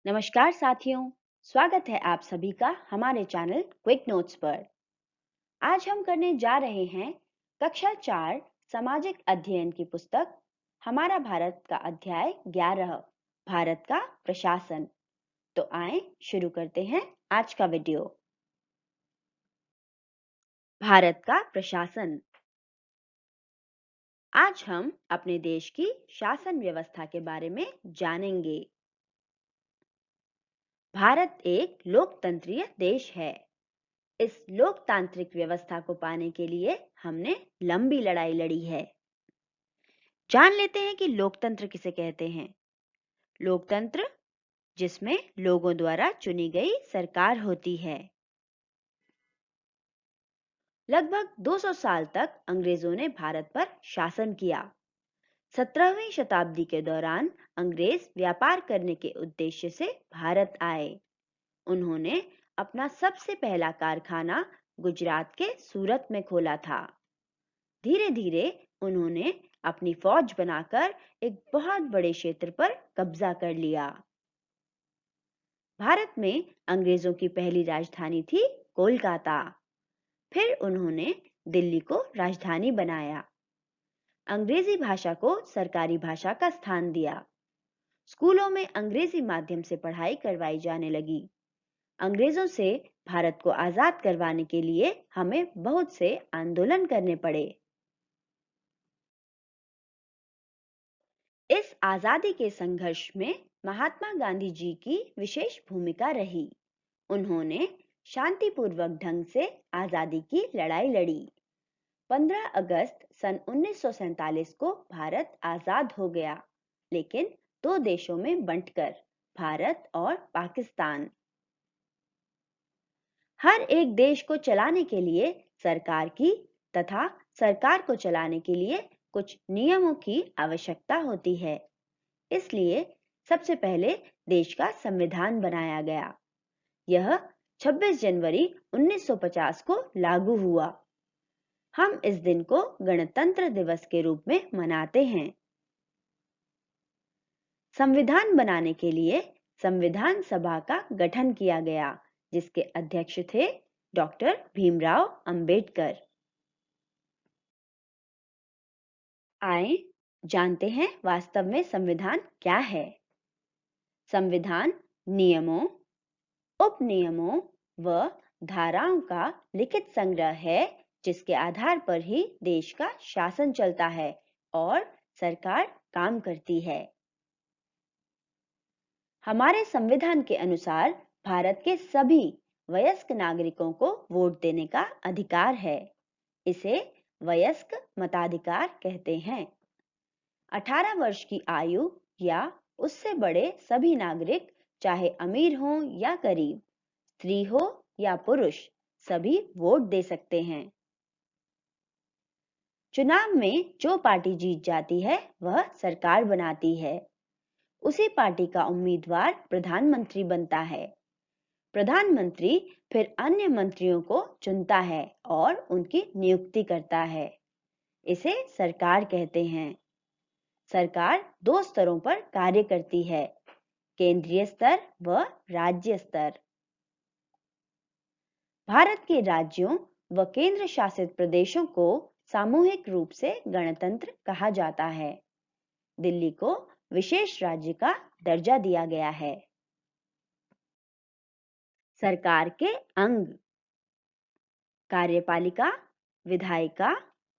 नमस्कार साथियों, स्वागत है आप सभी का हमारे चैनल क्विक नोट्स पर। आज हम करने जा रहे हैं कक्षा 4 सामाजिक अध्ययन की पुस्तक हमारा भारत का अध्याय 11 भारत का प्रशासन। तो आए शुरू करते हैं आज का वीडियो। भारत का प्रशासन। आज हम अपने देश की शासन व्यवस्था के बारे में जानेंगे। भारत एक लोकतंत्रीय देश है। इस लोकतांत्रिक व्यवस्था को पाने के लिए हमने लंबी लड़ाई लड़ी है। जान लेते हैं कि लोकतंत्र किसे कहते हैं। लोकतंत्र जिसमें लोगों द्वारा चुनी गई सरकार होती है। लगभग 200 साल तक अंग्रेजों ने भारत पर शासन किया। 17वीं शताब्दी के दौरान अंग्रेज व्यापार करने के उद्देश्य से भारत आए। उन्होंने अपना सबसे पहला कारखाना गुजरात के सूरत में खोला था। धीरे धीरे उन्होंने अपनी फौज बनाकर एक बहुत बड़े क्षेत्र पर कब्जा कर लिया। भारत में अंग्रेजों की पहली राजधानी थी कोलकाता। फिर उन्होंने दिल्ली को राजधानी बनाया। अंग्रेजी भाषा को सरकारी भाषा का स्थान दिया। स्कूलों में अंग्रेजी माध्यम से पढ़ाई करवाई जाने लगी। अंग्रेजों से भारत को आजाद करवाने के लिए हमें बहुत से आंदोलन करने पड़े। इस आजादी के संघर्ष में महात्मा गांधी जी की विशेष भूमिका रही। उन्होंने शांतिपूर्वक ढंग से आजादी की लड़ाई लड़ी। 15 अगस्त सन 1947 को भारत आजाद हो गया, लेकिन दो देशों में बंटकर, भारत और पाकिस्तान। हर एक देश को चलाने के लिए सरकार की तथा सरकार को चलाने के लिए कुछ नियमों की आवश्यकता होती है। इसलिए सबसे पहले देश का संविधान बनाया गया। यह 26 जनवरी 1950 को लागू हुआ। हम इस दिन को गणतंत्र दिवस के रूप में मनाते हैं। संविधान बनाने के लिए संविधान सभा का गठन किया गया, जिसके अध्यक्ष थे डॉक्टर भीमराव अंबेडकर। आए जानते हैं वास्तव में संविधान क्या है। संविधान नियमों, उपनियमों व धाराओं का लिखित संग्रह है, जिसके आधार पर ही देश का शासन चलता है और सरकार काम करती है। हमारे संविधान के अनुसार भारत के सभी वयस्क नागरिकों को वोट देने का अधिकार है। इसे वयस्क मताधिकार कहते हैं। 18 वर्ष की आयु या उससे बड़े सभी नागरिक, चाहे अमीर हो या गरीब, स्त्री हो या पुरुष, सभी वोट दे सकते हैं। चुनाव में जो पार्टी जीत जाती है वह सरकार बनाती है। उसी पार्टी का उम्मीदवार प्रधानमंत्री बनता है। प्रधानमंत्री फिर अन्य मंत्रियों को चुनता है और उनकी नियुक्ति करता है। इसे सरकार कहते हैं। सरकार दो स्तरों पर कार्य करती है, केंद्रीय स्तर व राज्य स्तर। भारत के राज्यों व केंद्र शासित प्रदेशों को सामूहिक रूप से गणतंत्र कहा जाता है। दिल्ली को विशेष राज्य का दर्जा दिया गया है। सरकार के अंग: कार्यपालिका, विधायिका,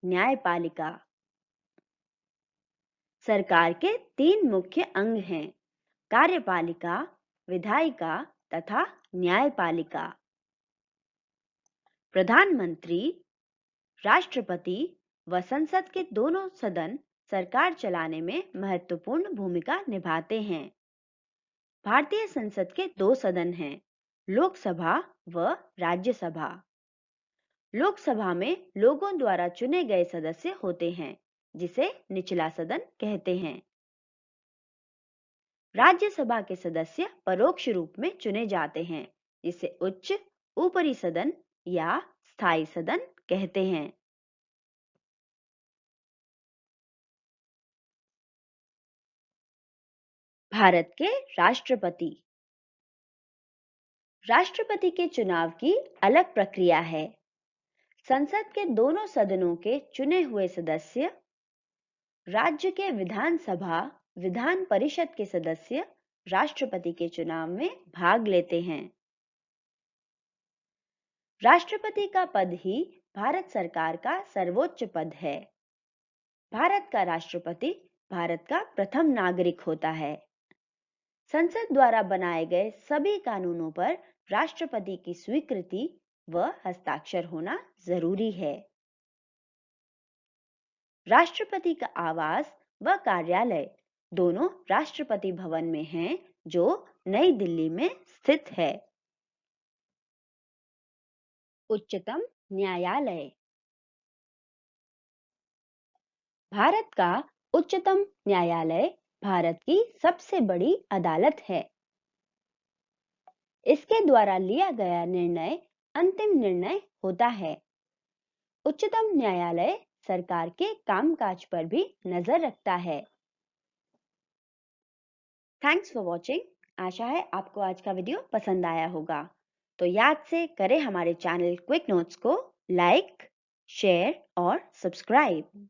न्यायपालिका। सरकार के तीन मुख्य अंग हैं: कार्यपालिका, विधायिका तथा न्यायपालिका। प्रधानमंत्री, राष्ट्रपति व संसद के दोनों सदन सरकार चलाने में महत्वपूर्ण भूमिका निभाते हैं। भारतीय संसद के दो सदन हैं, लोकसभा व राज्यसभा। लोकसभा में लोगों द्वारा चुने गए सदस्य होते हैं, जिसे निचला सदन कहते हैं। राज्यसभा के सदस्य परोक्ष रूप में चुने जाते हैं, जिसे उच्च ऊपरी सदन या स्थायी सदन कहते हैं। भारत के राष्ट्रपति: राष्ट्रपति के चुनाव की अलग प्रक्रिया है। संसद के दोनों सदनों के चुने हुए सदस्य, राज्य के विधानसभा, विधान परिषद के सदस्य राष्ट्रपति के चुनाव में भाग लेते हैं। राष्ट्रपति का पद ही भारत सरकार का सर्वोच्च पद है। भारत का राष्ट्रपति भारत का प्रथम नागरिक होता है। संसद द्वारा बनाए गए सभी कानूनों पर राष्ट्रपति की स्वीकृति व हस्ताक्षर होना जरूरी है। राष्ट्रपति का आवास व कार्यालय दोनों राष्ट्रपति भवन में हैं, जो नई दिल्ली में स्थित है। उच्चतम न्यायालय। भारत का उच्चतम न्यायालय भारत की सबसे बड़ी अदालत है। इसके द्वारा लिया गया निर्णय अंतिम निर्णय होता है। उच्चतम न्यायालय सरकार के कामकाज पर भी नजर रखता है। Thanks for watching. आशा है आपको आज का वीडियो पसंद आया होगा। तो याद से करें हमारे चैनल क्विक नोट्स को लाइक, शेयर और सब्सक्राइब।